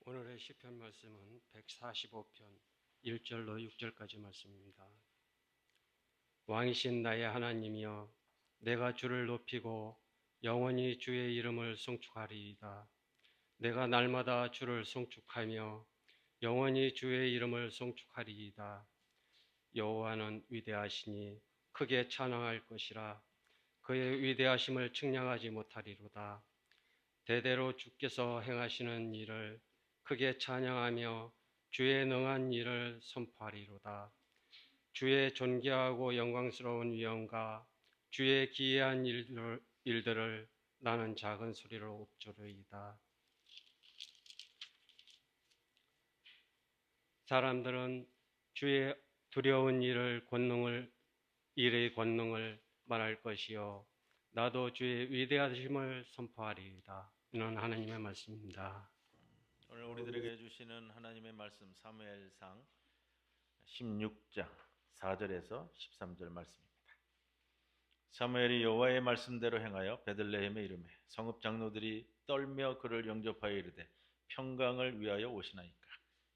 오늘의 시편 말씀은 145편 1절로 6절까지 말씀입니다. 왕이신 나의 하나님이여, 내가 주를 높이고 영원히 주의 이름을 송축하리이다. 내가 날마다 주를 송축하며 영원히 주의 이름을 송축하리이다. 여호와는 위대하시니 크게 찬양할 것이라. 그의 위대하심을 측량하지 못하리로다. 대대로 주께서 행하시는 일을 크게 찬양하며 주의 능한 일을 선포하리로다. 주의 존귀하고 영광스러운 위엄과 주의 기이한 일들을 나는 작은 소리로 읊조리이다. 사람들은 주의 두려운 일의 권능을 말할 것이요, 나도 주의 위대하심을 선포하리이다. 이는 하나님의 말씀입니다. 오늘 우리들에게 해주시는 하나님의 말씀 사무엘상 16장 4절에서 13절 말씀입니다. 사무엘이 여호와의 말씀대로 행하여 베들레헴에 이르매 성읍 장로들이 떨며 그를 영접하여 이르되 평강을 위하여 오시나이까.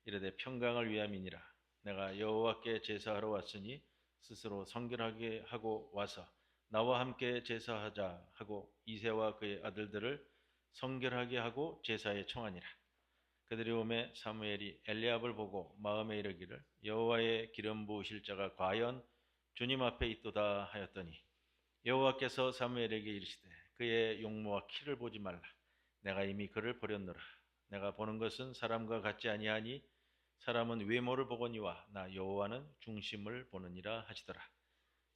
이르되 평강을 위함이니라. 내가 여호와께 제사하러 왔으니 스스로 성결하게 하고 와서 나와 함께 제사하자 하고 이새와 그의 아들들을 성결하게 하고 제사에 청하니라. 그들이 오매 사무엘이 엘리압을 보고 마음에 이르기를 여호와의 기름 부으실 자가 과연 주님 앞에 있도다 하였더니 여호와께서 사무엘에게 이르시되 그의 용모와 키를 보지 말라. 내가 이미 그를 버렸노라. 내가 보는 것은 사람과 같지 아니하니 사람은 외모를 보거니와 나 여호와는 중심을 보느니라 하시더라.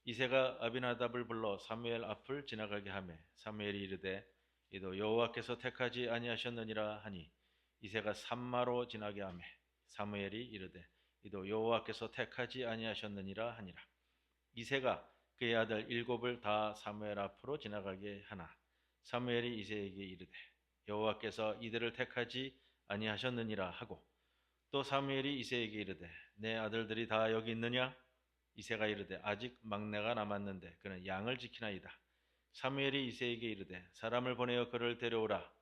이새가 아비나답을 불러 사무엘 앞을 지나가게 하매 사무엘이 이르되 이도 여호와께서 택하지 아니하셨느니라 하니 이새가 산마로 지나게 하매 사무엘이 이르되 이도 여호와께서 택하지 아니하셨느니라 하니라. 이새가 그의 아들 7을 다 사무엘 앞으로 지나가게 하나 사무엘이 이새에게 이르되 여호와께서 이들을 택하지 아니하셨느니라 하고 또 사무엘이 이새에게 이르되 내 아들들이 다 여기 있느냐? 이새가 이르되 아직 막내가 남았는데 그는 양을 지키나이다. 사무엘이 이새에게 이르되 사람을 보내어 그를 데려오라.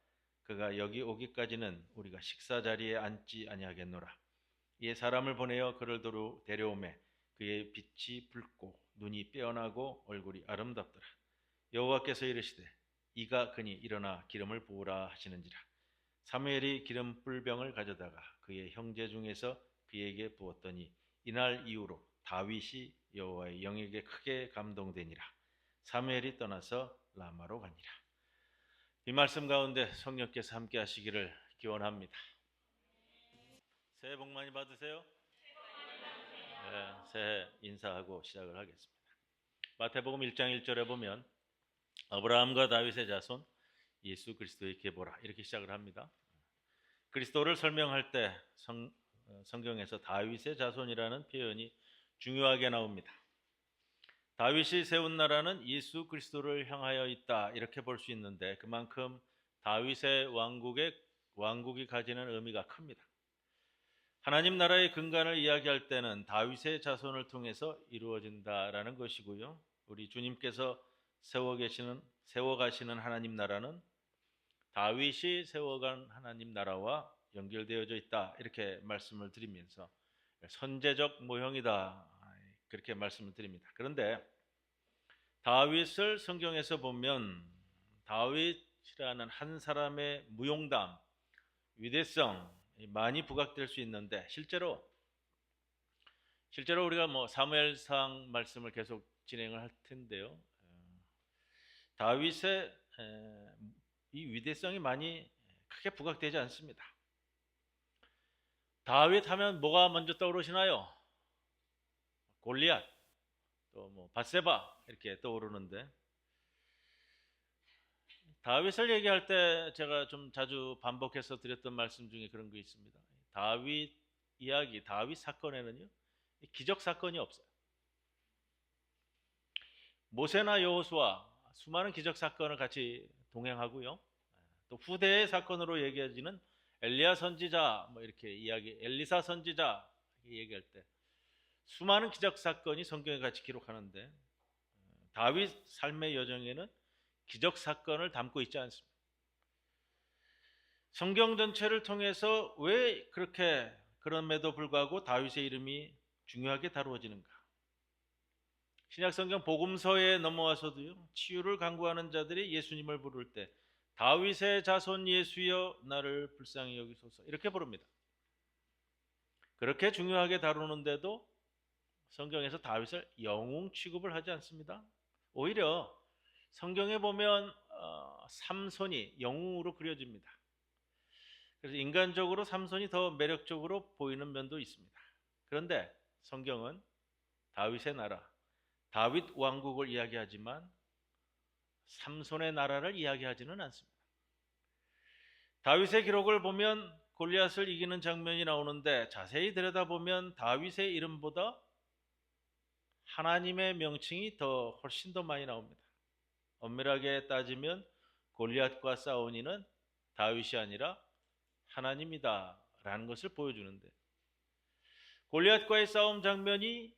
그가 여기 오기까지는 우리가 식사 자리에 앉지 아니하겠노라. 이에 사람을 보내어 그를 데려오매 그의 빛이 붉고 눈이 빼어나고 얼굴이 아름답더라. 여호와께서 이르시되 이가 그니 일어나 기름을 부으라 하시는지라. 사무엘이 기름 뿔병을 가져다가 그의 형제 중에서 그에게 부었더니 이날 이후로 다윗이 여호와의 영에게 크게 감동되니라. 사무엘이 떠나서 라마로 가니라. 이 말씀 가운데 성령께서 함께 하시기를 기원합니다. 새해 복 많이 받으세요. 네, 새해 인사하고 시작을 하겠습니다. 마태복음 1장 1절에 보면 아브라함과 다윗의 자손 예수 그리스도의 계보라 이렇게 시작을 합니다. 그리스도를 설명할 때 성경에서 다윗의 자손이라는 표현이 중요하게 나옵니다. 다윗이 세운 나라는 예수 그리스도를 향하여 있다 이렇게 볼 수 있는데 그만큼 다윗의 왕국이 가지는 의미가 큽니다. 하나님 나라의 근간을 이야기할 때는 다윗의 자손을 통해서 이루어진다라는 것이고요. 우리 주님께서 세워가시는 하나님 나라는 다윗이 세워간 하나님 나라와 연결되어져 있다 이렇게 말씀을 드리면서 선제적 모형이다 그렇게 말씀을 드립니다. 그런데 다윗을 성경에서 보면 다윗이라는 한 사람의 무용담, 위대성 많이 부각될 수 있는데 실제로 우리가 사무엘상 말씀을 계속 진행을 할 텐데요. 다윗의 이 위대성이 많이 크게 부각되지 않습니다. 다윗 하면 뭐가 먼저 떠오르시나요? 골리앗, 또 밧세바 이렇게 떠오르는데 다윗을 얘기할 때 제가 좀 자주 반복해서 드렸던 말씀 중에 그런 게 있습니다. 다윗 이야기, 다윗 사건에는요 기적 사건이 없어요. 모세나 여호수아 수많은 기적 사건을 같이 동행하고요. 또 후대의 사건으로 얘기해지는 엘리야 선지자 이렇게 엘리사 선지자 얘기할 때 수많은 기적 사건이 성경에 같이 기록하는데 다윗 삶의 여정에는 기적 사건을 담고 있지 않습니다. 성경 전체를 통해서 왜 그렇게 그럼에도 불구하고 다윗의 이름이 중요하게 다루어지는가? 신약성경 복음서에 넘어와서도요, 치유를 간구하는 자들이 예수님을 부를 때 다윗의 자손 예수여 나를 불쌍히 여기소서 이렇게 부릅니다. 그렇게 중요하게 다루는데도 성경에서 다윗을 영웅 취급을 하지 않습니다. 오히려 성경에 보면 삼손이 영웅으로 그려집니다. 그래서 인간적으로 삼손이 더 매력적으로 보이는 면도 있습니다. 그런데 성경은 다윗의 나라, 다윗 왕국을 이야기하지만 삼손의 나라를 이야기하지는 않습니다. 다윗의 기록을 보면 골리앗을 이기는 장면이 나오는데 자세히 들여다보면 다윗의 이름보다 하나님의 명칭이 훨씬 더 많이 나옵니다. 엄밀하게 따지면 골리앗과 싸운 이는 다윗이 아니라 하나님이다라는 것을 보여주는데, 골리앗과의 싸움 장면이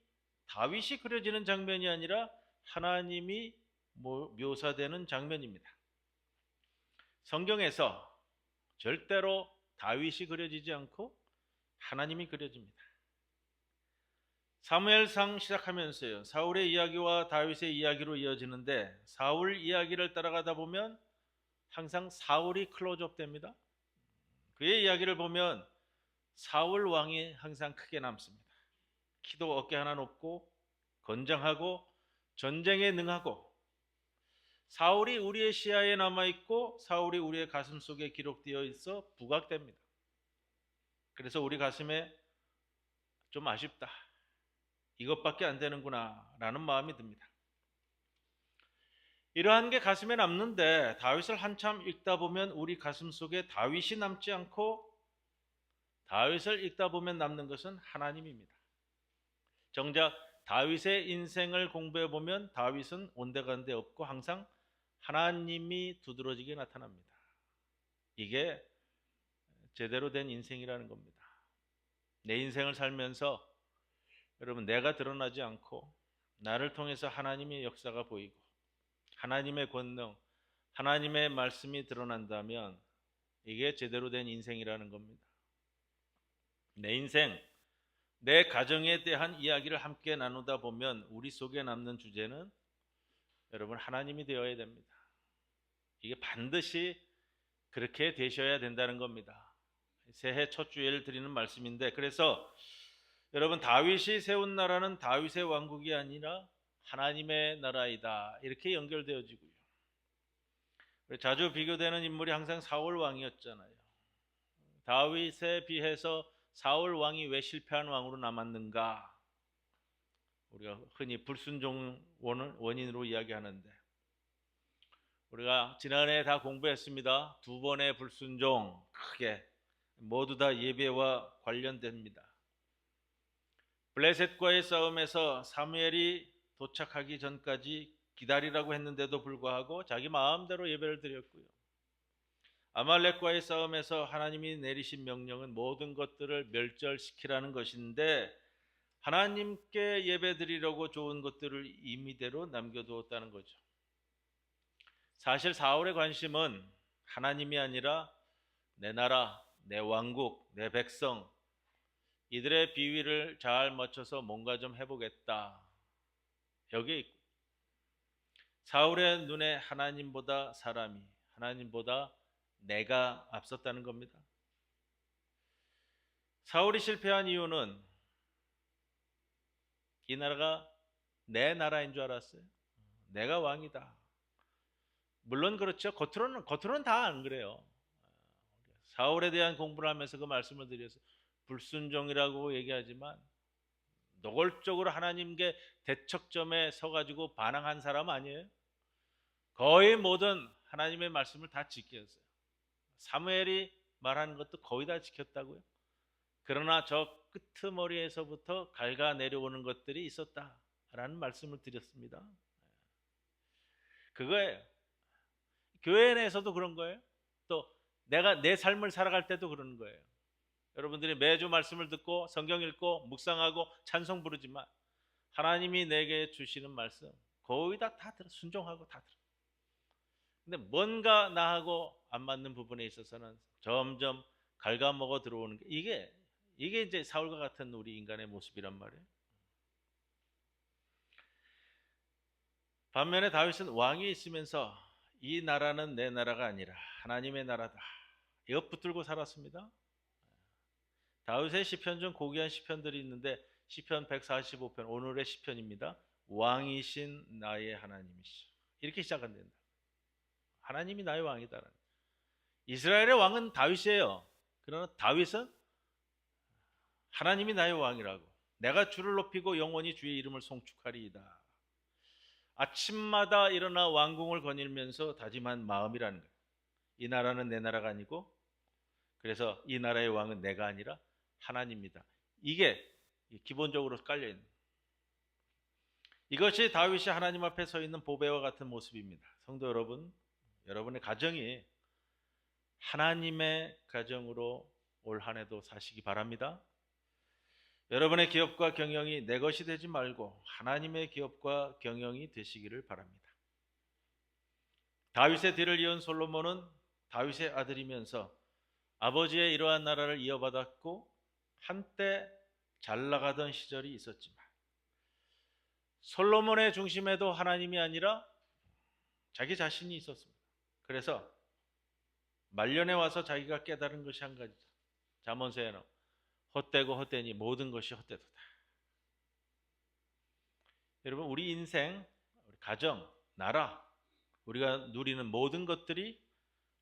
다윗이 그려지는 장면이 아니라 하나님이 묘사되는 장면입니다. 성경에서 절대로 다윗이 그려지지 않고 하나님이 그려집니다. 사무엘상 시작하면서요, 사울의 이야기와 다윗의 이야기로 이어지는데 사울 이야기를 따라가다 보면 항상 사울이 클로즈업 됩니다. 그의 이야기를 보면 사울 왕이 항상 크게 남습니다. 키도 어깨 하나 높고 건장하고 전쟁에 능하고, 사울이 우리의 시야에 남아있고 사울이 우리의 가슴 속에 기록되어 있어 부각됩니다. 그래서 우리 가슴에 좀 아쉽다, 이것밖에 안 되는구나 라는 마음이 듭니다. 이러한 게 가슴에 남는데 다윗을 한참 읽다 보면 우리 가슴 속에 다윗이 남지 않고 다윗을 읽다 보면 남는 것은 하나님입니다. 정작 다윗의 인생을 공부해 보면 다윗은 온데간데 없고 항상 하나님이 두드러지게 나타납니다. 이게 제대로 된 인생이라는 겁니다. 내 인생을 살면서 여러분, 내가 드러나지 않고 나를 통해서 하나님의 역사가 보이고 하나님의 권능, 하나님의 말씀이 드러난다면 이게 제대로 된 인생이라는 겁니다. 내 인생, 내 가정에 대한 이야기를 함께 나누다 보면 우리 속에 남는 주제는 여러분 하나님이 되어야 됩니다. 이게 반드시 그렇게 되셔야 된다는 겁니다. 새해 첫 주일을 드리는 말씀인데, 그래서 여러분 다윗이 세운 나라는 다윗의 왕국이 아니라 하나님의 나라이다 이렇게 연결되어지고요. 자주 비교되는 인물이 항상 사울 왕이었잖아요. 다윗에 비해서 사울 왕이 왜 실패한 왕으로 남았는가? 우리가 흔히 불순종 원인으로 이야기하는데, 우리가 지난해 다 공부했습니다. 두 번의 불순종, 크게 모두 다 예배와 관련됩니다. 블레셋과의 싸움에서 사무엘이 도착하기 전까지 기다리라고 했는데도 불구하고 자기 마음대로 예배를 드렸고요. 아말렉과의 싸움에서 하나님이 내리신 명령은 모든 것들을 멸절시키라는 것인데 하나님께 예배드리려고 좋은 것들을 임의대로 남겨두었다는 거죠. 사실 사울의 관심은 하나님이 아니라 내 나라, 내 왕국, 내 백성, 이들의 비위를 잘 맞춰서 뭔가 좀 해보겠다, 여기에 있고, 사울의 눈에 하나님보다 사람이, 하나님보다 내가 앞섰다는 겁니다. 사울이 실패한 이유는 이 나라가 내 나라인 줄 알았어요. 내가 왕이다. 물론 그렇죠. 겉으로는 다 안 그래요. 사울에 대한 공부를 하면서 그 말씀을 드려서 불순종이라고 얘기하지만 노골적으로 하나님께 대척점에 서가지고 반항한 사람 아니에요. 거의 모든 하나님의 말씀을 다 지켰어요. 사무엘이 말하는 것도 거의 다 지켰다고요. 그러나 저 끄트머리에서부터 갈가 내려오는 것들이 있었다라는 말씀을 드렸습니다. 그거예요. 교회 내에서도 그런 거예요. 또 내가 내 삶을 살아갈 때도 그러는 거예요. 여러분들이 매주 말씀을 듣고 성경 읽고 묵상하고 찬송 부르지만 하나님이 내게 주시는 말씀 거의 다 들어, 순종하고 다 들어. 근데 뭔가 나하고 안 맞는 부분에 있어서는 점점 갉아먹어 들어오는 게 이게 이제 사울과 같은 우리 인간의 모습이란 말이에요. 반면에 다윗은 왕이 있으면서 이 나라는 내 나라가 아니라 하나님의 나라다. 이것 붙들고 살았습니다. 다윗의 시편 중 고귀한 시편들이 있는데 시편 145편 오늘의 시편입니다. 왕이신 나의 하나님이시여. 이렇게 시작한답니다. 하나님이 나의 왕이다. 이스라엘의 왕은 다윗이에요. 그러나 다윗은 하나님이 나의 왕이라고. 내가 주를 높이고 영원히 주의 이름을 송축하리이다. 아침마다 일어나 왕궁을 거닐면서 다짐한 마음이라는 거예요. 이 나라는 내 나라가 아니고 그래서 이 나라의 왕은 내가 아니라 하나님이다. 이게 기본적으로 깔려 있는. 이것이 다윗이 하나님 앞에 서 있는 보배와 같은 모습입니다. 성도 여러분, 여러분의 가정이 하나님의 가정으로 올 한 해도 사시기 바랍니다. 여러분의 기업과 경영이 내 것이 되지 말고 하나님의 기업과 경영이 되시기를 바랍니다. 다윗의 뒤를 이은 솔로몬은 다윗의 아들이면서 아버지의 이러한 나라를 이어받았고 한때 잘 나가던 시절이 있었지만 솔로몬의 중심에도 하나님이 아니라 자기 자신이 있었습니다. 그래서 말년에 와서 자기가 깨달은 것이 한 가지죠. 잠언서에는 헛되고 헛되니 모든 것이 헛되도다. 여러분 우리 인생, 우리 가정, 나라 우리가 누리는 모든 것들이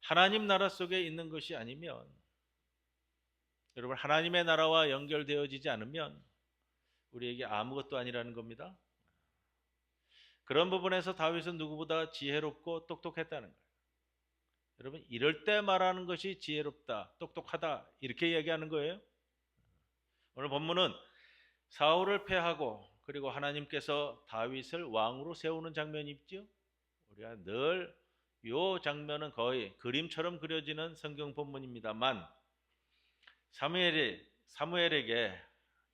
하나님 나라 속에 있는 것이 아니면 여러분 하나님의 나라와 연결되어지지 않으면 우리에게 아무것도 아니라는 겁니다. 그런 부분에서 다윗은 누구보다 지혜롭고 똑똑했다는 거예요. 여러분 이럴 때 말하는 것이 지혜롭다, 똑똑하다 이렇게 얘기하는 거예요. 오늘 본문은 사울을 패하고 그리고 하나님께서 다윗을 왕으로 세우는 장면이 있죠. 우리가 늘 이 장면은 거의 그림처럼 그려지는 성경 본문입니다만 사무엘에게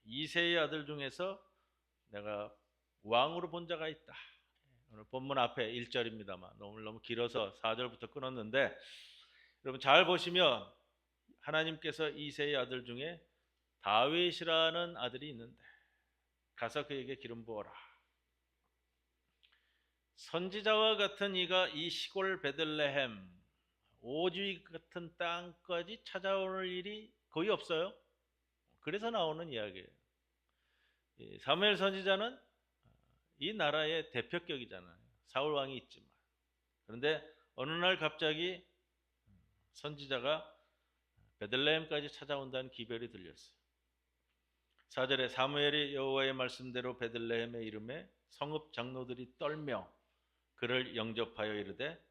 이새의 아들 중에서 내가 왕으로 본 자가 있다. 오늘 본문 앞에 1절입니다만 너무 길어서 4절부터 끊었는데 여러분 잘 보시면 하나님께서 이새의 아들 중에 다윗이라는 아들이 있는데 가서 그에게 기름 부어라. 선지자와 같은 이가 이 시골 베들레헴 오지 같은 땅까지 찾아오는 일이 거의 없어요. 그래서 나오는 이야기예요. 사무엘 선지자는 이 나라의 대표격이잖아요. 사울 왕이 있지만. 그런데 어느 날 갑자기 선지자가 베들레헴까지 찾아온다는 기별이 들렸어요. 4절에 사무엘이 여호와의 말씀대로 베들레헴에 이름에 성읍 장로들이 떨며 그를 영접하여 이르되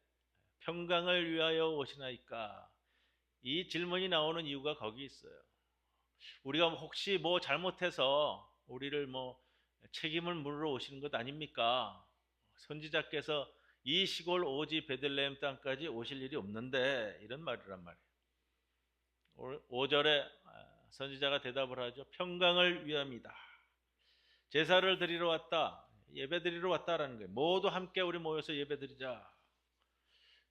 평강을 위하여 오시나이까. 이 질문이 나오는 이유가 거기 있어요. 우리가 혹시 뭐 잘못해서 우리를 책임을 물으러 오시는 것 아닙니까? 선지자께서 이 시골 오지 베들레헴 땅까지 오실 일이 없는데 이런 말이란 말이에요. 5절에 선지자가 대답을 하죠. 평강을 위함이다. 제사를 드리러 왔다. 예배 드리러 왔다라는 거예요. 모두 함께 우리 모여서 예배 드리자.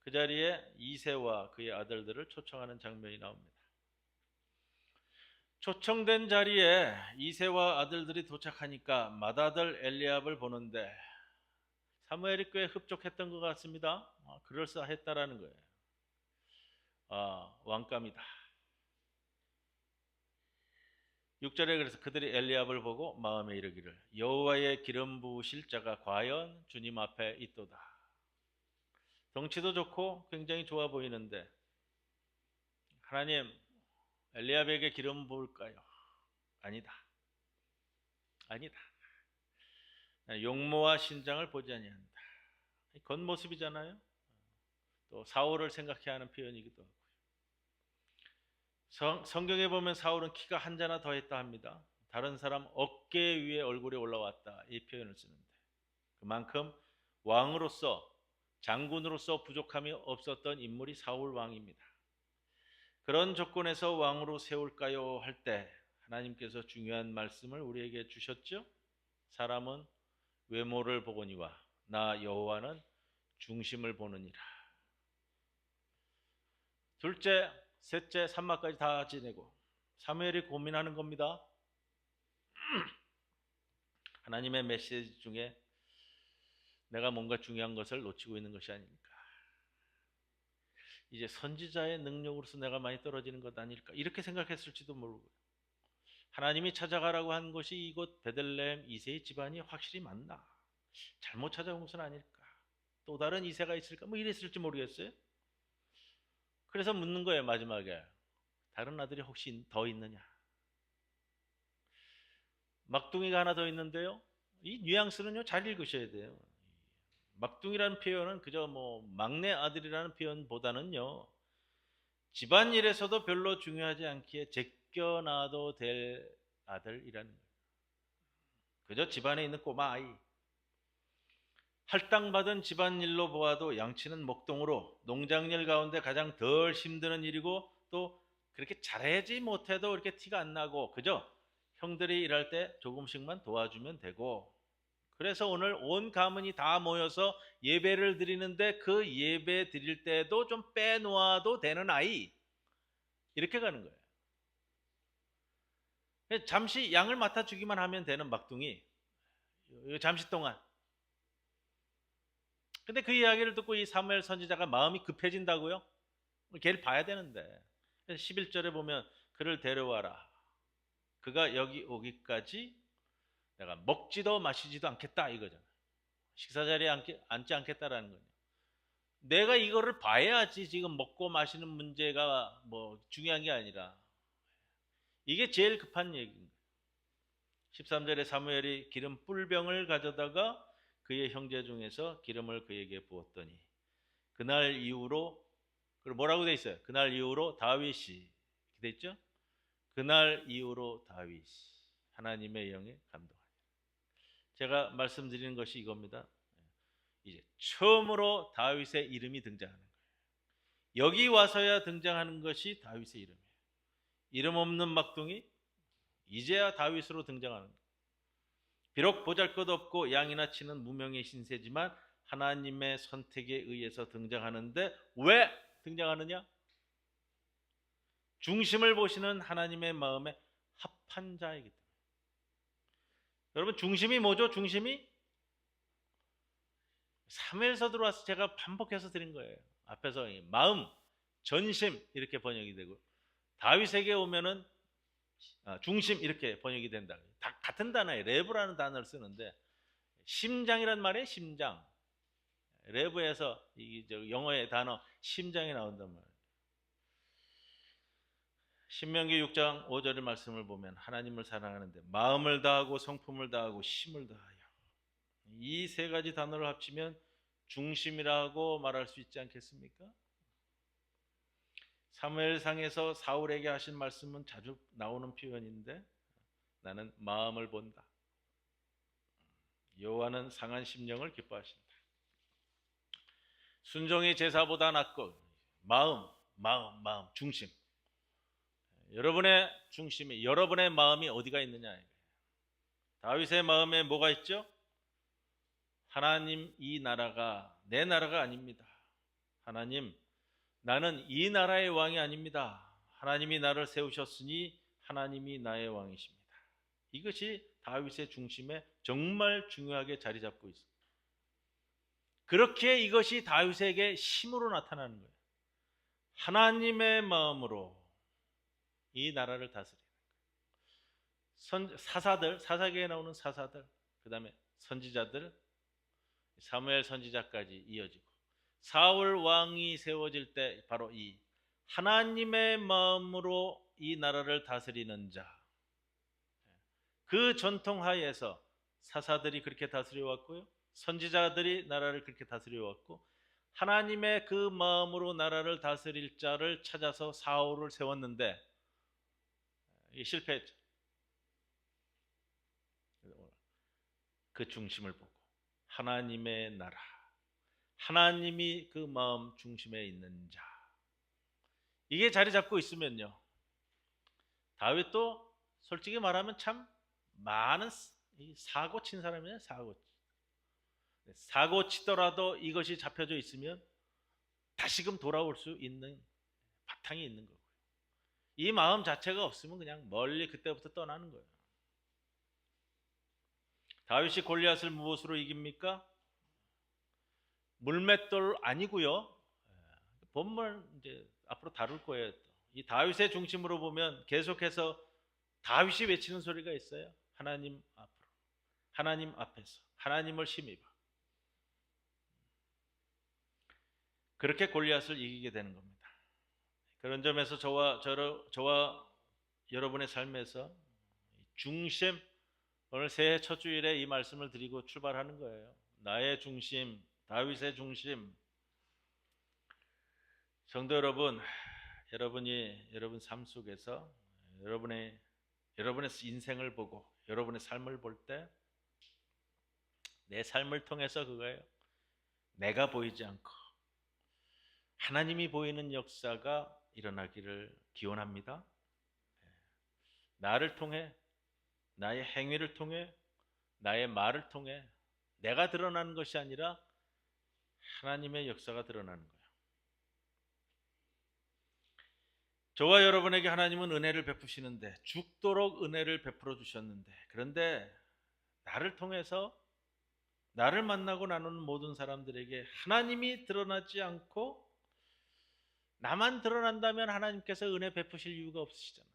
그 자리에 이새와 그의 아들들을 초청하는 장면이 나옵니다. 초청된 자리에 이새와 아들들이 도착하니까 맏아들 엘리압을 보는데 사무엘이 꽤 흡족했던 것 같습니다. 그럴싸했다라는 거예요. 왕감이다. 6절에 그래서 그들이 엘리압을 보고 마음에 이르기를 여호와의 기름 부으실 자가 과연 주님 앞에 있도다. 덩치도 좋고 굉장히 좋아 보이는데 하나님 엘리압에게 기름 부을까요? 아니다. 아니다. 용모와 신장을 보지 아니한다. 겉모습이잖아요. 또 사울을 생각해야 하는 표현이기도 하고요. 성경에 보면 사울은 키가 한 자나 더했다 합니다. 다른 사람 어깨 위에 얼굴이 올라왔다 이 표현을 쓰는데 그만큼 왕으로서 장군으로서 부족함이 없었던 인물이 사울 왕입니다. 그런 조건에서 왕으로 세울까요 할 때 하나님께서 중요한 말씀을 우리에게 주셨죠. 사람은 외모를 보거니와 나 여호와는 중심을 보느니라. 둘째, 셋째, 산마까지 다 지내고 사무엘이 고민하는 겁니다. 하나님의 메시지 중에 내가 뭔가 중요한 것을 놓치고 있는 것이 아닐까. 이제 선지자의 능력으로서 내가 많이 떨어지는 것 아닐까. 이렇게 생각했을지도 모르고 하나님이 찾아가라고 한 것이 이곳 베들레헴 이세의 집안이 확실히 맞나? 잘못 찾아온 것은 아닐까? 또 다른 이세가 있을까? 뭐 이랬을지 모르겠어요. 그래서 묻는 거예요. 마지막에 다른 아들이 혹시 더 있느냐? 막둥이가 하나 더 있는데요. 이 뉘앙스는요 잘 읽으셔야 돼요. 막둥이라는 표현은 그저 뭐 막내 아들이라는 표현보다는요 집안일에서도 별로 중요하지 않기에 제껴놔도 될 아들이라는 거예요. 그저 집안에 있는 꼬마 아이. 할당받은 집안일로 보아도 양치는 목동으로 농장일 가운데 가장 덜 힘드는 일이고 또 그렇게 잘하지 못해도 이렇게 티가 안 나고 그저 형들이 일할 때 조금씩만 도와주면 되고 그래서 오늘 온 가문이 다 모여서 예배를 드리는데 그 예배 드릴 때도 좀 빼놓아도 되는 아이 이렇게 가는 거예요. 잠시 양을 맡아주기만 하면 되는 막둥이 잠시 동안. 근데 그 이야기를 듣고 이 사무엘 선지자가 마음이 급해진다고요? 걔를 봐야 되는데 11절에 보면 그를 데려와라. 그가 여기 오기까지 내가 먹지도 마시지도 않겠다 이거잖아요. 식사 자리에 앉지 않겠다라는 거예요. 내가 이거를 봐야지 지금 먹고 마시는 문제가 뭐 중요한 게 아니라 이게 제일 급한 얘기입니다. 13절에 사무엘이 기름 뿔병을 가져다가 그의 형제 중에서 기름을 그에게 부었더니 그날 이후로 뭐라고 돼 있어요? 그날 이후로 다윗이 이렇게 돼 있죠? 그날 이후로 다윗이 하나님의 영에 감동하니라. 제가 말씀드리는 것이 이겁니다. 이제 처음으로 다윗의 이름이 등장하는 거예요. 여기 와서야 등장하는 것이 다윗의 이름이에요. 이름 없는 막둥이 이제야 다윗으로 등장하는 거예요. 비록 보잘것없고 양이나 치는 무명의 신세지만 하나님의 선택에 의해서 등장하는데 왜 등장하느냐? 중심을 보시는 하나님의 마음에 합한 자이기 때문에. 여러분 중심이 뭐죠? 중심이 사무엘서 들어와서 제가 반복해서 드린 거예요. 앞에서 마음, 전심 이렇게 번역이 되고 다윗에게 오면은 중심 이렇게 번역이 된다. 다 같은 단어예요. 레브라는 단어를 쓰는데 심장이란 말이에요. 심장. 레브에서 영어의 단어 심장이 나온단 말이에요. 신명기 6장 5절의 말씀을 보면 하나님을 사랑하는데 마음을 다하고 성품을 다하고 힘을 다하여 이 세 가지 단어를 합치면 중심이라고 말할 수 있지 않겠습니까? 사무엘상에서 사울에게 하신 말씀은 자주 나오는 표현인데 나는 마음을 본다. 여호와는 상한 심령을 기뻐하신다. 순종이 제사보다 낫고 마음, 중심. 여러분의 중심이 여러분의 마음이 어디가 있느냐. 다윗의 마음에 뭐가 있죠? 하나님 이 나라가 내 나라가 아닙니다. 하나님 나는 이 나라의 왕이 아닙니다. 하나님이 나를 세우셨으니 하나님이 나의 왕이십니다. 이것이 다윗의 중심에 정말 중요하게 자리 잡고 있습니다. 그렇게 이것이 다윗에게 힘으로 나타나는 거예요. 하나님의 마음으로 이 나라를 다스리는 거예요. 사사들, 사사기에 나오는 사사들, 그 다음에 선지자들, 사무엘 선지자까지 이어지고 사울 왕이 세워질 때 바로 이 하나님의 마음으로 이 나라를 다스리는 자, 그 전통 하에서 사사들이 그렇게 다스려 왔고요. 선지자들이 나라를 그렇게 다스려 왔고 하나님의 그 마음으로 나라를 다스릴 자를 찾아서 사울을 세웠는데 실패했죠. 그 중심을 보고 하나님의 나라, 하나님이 그 마음 중심에 있는 자, 이게 자리 잡고 있으면요 다윗도 솔직히 말하면 참 많은 사고 친 사람이에요. 사고 치더라도 이것이 잡혀져 있으면 다시금 돌아올 수 있는 바탕이 있는 거고요. 이 마음 자체가 없으면 그냥 멀리 그때부터 떠나는 거예요. 다윗이 골리앗을 무엇으로 이깁니까? 물맷돌 아니고요. 본문 이제 앞으로 다룰 거예요. 이 다윗의 중심으로 보면 계속해서 다윗이 외치는 소리가 있어요. 하나님 앞으로, 하나님 앞에서 하나님을 힘입어. 그렇게 골리앗을 이기게 되는 겁니다. 그런 점에서 저와 여러분의 삶에서 중심, 오늘 새해 첫 주일에 이 말씀을 드리고 출발하는 거예요. 나의 중심, 다윗의 중심. 성도 여러분, 여러분 삶 속에서 여러분의 인생을 보고 여러분의 삶을 볼 때 내 삶을 통해서 그거예요. 내가 보이지 않고 하나님이 보이는 역사가 일어나기를 기원합니다. 나를 통해, 나의 행위를 통해, 나의 말을 통해 내가 드러나는 것이 아니라 하나님의 역사가 드러나는 거예요. 저와 여러분에게 하나님은 은혜를 베푸시는데, 죽도록 은혜를 베풀어 주셨는데, 그런데 나를 통해서 나를 만나고 나누는 모든 사람들에게 하나님이 드러나지 않고 나만 드러난다면 하나님께서 은혜 베푸실 이유가 없으시잖아요.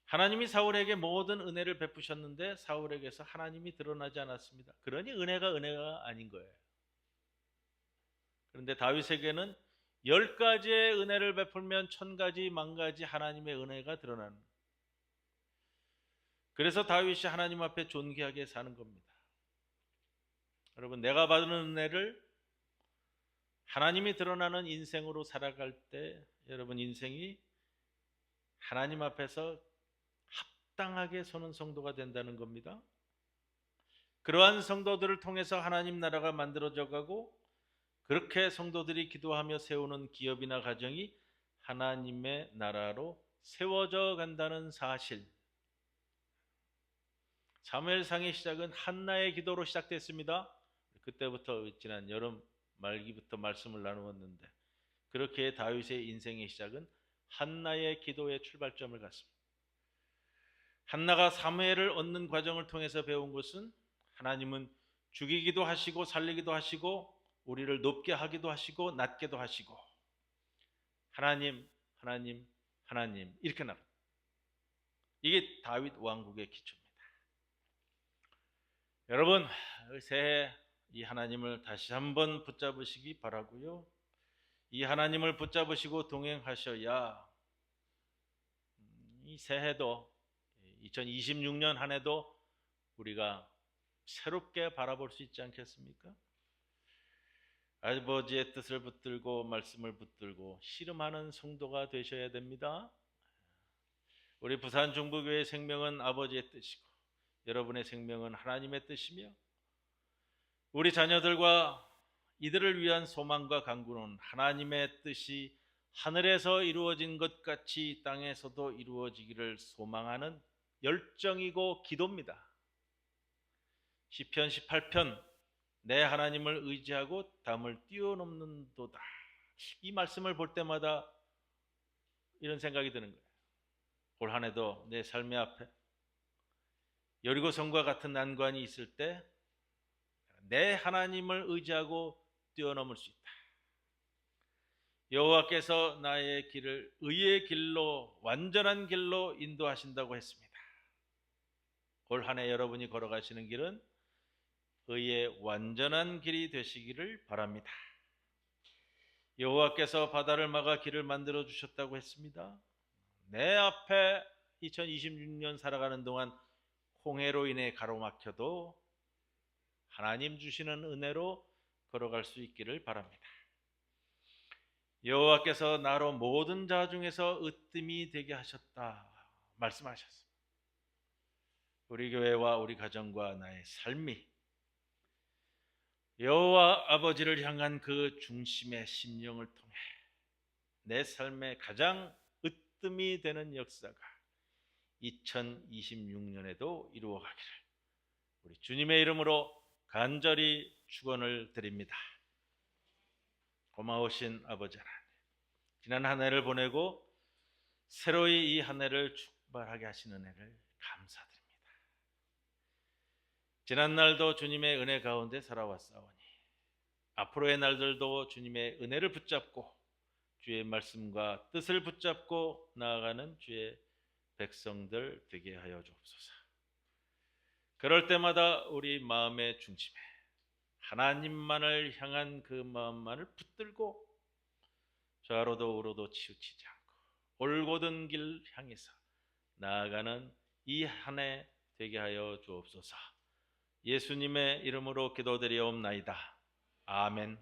하나님이 사울에게 모든 은혜를 베푸셨는데 사울에게서 하나님이 드러나지 않았습니다. 그러니 은혜가 아닌 거예요. 그런데 다윗에게는 10가지의 은혜를 베풀면 1000가지, 10,000가지 하나님의 은혜가 드러나는 거예요. 그래서 다윗이 하나님 앞에 존귀하게 사는 겁니다. 여러분, 내가 받은 은혜를 하나님이 드러나는 인생으로 살아갈 때 여러분 인생이 하나님 앞에서 합당하게 서는 성도가 된다는 겁니다. 그러한 성도들을 통해서 하나님 나라가 만들어져 가고 그렇게 성도들이 기도하며 세우는 기업이나 가정이 하나님의 나라로 세워져 간다는 사실. 사무엘상의 시작은 한나의 기도로 시작됐습니다. 그때부터 지난 여름 말기부터 말씀을 나누었는데 그렇게 다윗의 인생의 시작은 한나의 기도의 출발점을 갖습니다. 한나가 사무엘을 얻는 과정을 통해서 배운 것은 하나님은 죽이기도 하시고 살리기도 하시고 우리를 높게 하기도 하시고 낮게도 하시고 하나님 이렇게 나갑니다. 이게 다윗 왕국의 기초입니다. 여러분, 새해 이 하나님을 다시 한번 붙잡으시기 바라고요. 이 하나님을 붙잡으시고 동행하셔야 이 새해도 2026년 한 해도 우리가 새롭게 바라볼 수 있지 않겠습니까? 아버지의 뜻을 붙들고 말씀을 붙들고 씨름하는 성도가 되셔야 됩니다. 우리 부산 중부교회 생명은 아버지의 뜻이고 여러분의 생명은 하나님의 뜻이며 우리 자녀들과 이들을 위한 소망과 간구는 하나님의 뜻이 하늘에서 이루어진 것 같이 땅에서도 이루어지기를 소망하는 열정이고 기도입니다. 시편 18편 내 하나님을 의지하고 담을 뛰어넘는도다. 이 말씀을 볼 때마다 이런 생각이 드는 거예요. 올 한 해도 내 삶의 앞에 여리고성과 같은 난관이 있을 때 내 하나님을 의지하고 뛰어넘을 수 있다. 여호와께서 나의 길을 의의 길로 완전한 길로 인도하신다고 했습니다. 올 한 해 여러분이 걸어가시는 길은 의의 완전한 길이 되시기를 바랍니다. 여호와께서 바다를 막아 길을 만들어 주셨다고 했습니다. 내 앞에 2026년 살아가는 동안 홍해로 인해 가로막혀도 하나님 주시는 은혜로 걸어갈 수 있기를 바랍니다. 여호와께서 나로 모든 자 중에서 으뜸이 되게 하셨다 말씀하셨습니다. 우리 교회와 우리 가정과 나의 삶이 여호와 아버지를 향한 그 중심의 심령을 통해 내 삶의 가장 으뜸이 되는 역사가 2026년에도 이루어가기를 우리 주님의 이름으로 간절히 축원을 드립니다. 고마우신 아버지 하나님, 지난 한 해를 보내고 새로이 이 한 해를 출발하게 하신 은혜를 감사드립니다. 지난 날도 주님의 은혜 가운데 살아왔사오니 앞으로의 날들도 주님의 은혜를 붙잡고 주의 말씀과 뜻을 붙잡고 나아가는 주의 백성들 되게 하여 주옵소서. 그럴 때마다 우리 마음의 중심에 하나님만을 향한 그 마음만을 붙들고 좌로도 우로도 치우치지 않고 올곧은 길 향해서 나아가는 이 한 해 되게 하여 주옵소서. 예수님의 이름으로 기도드리옵나이다. 아멘.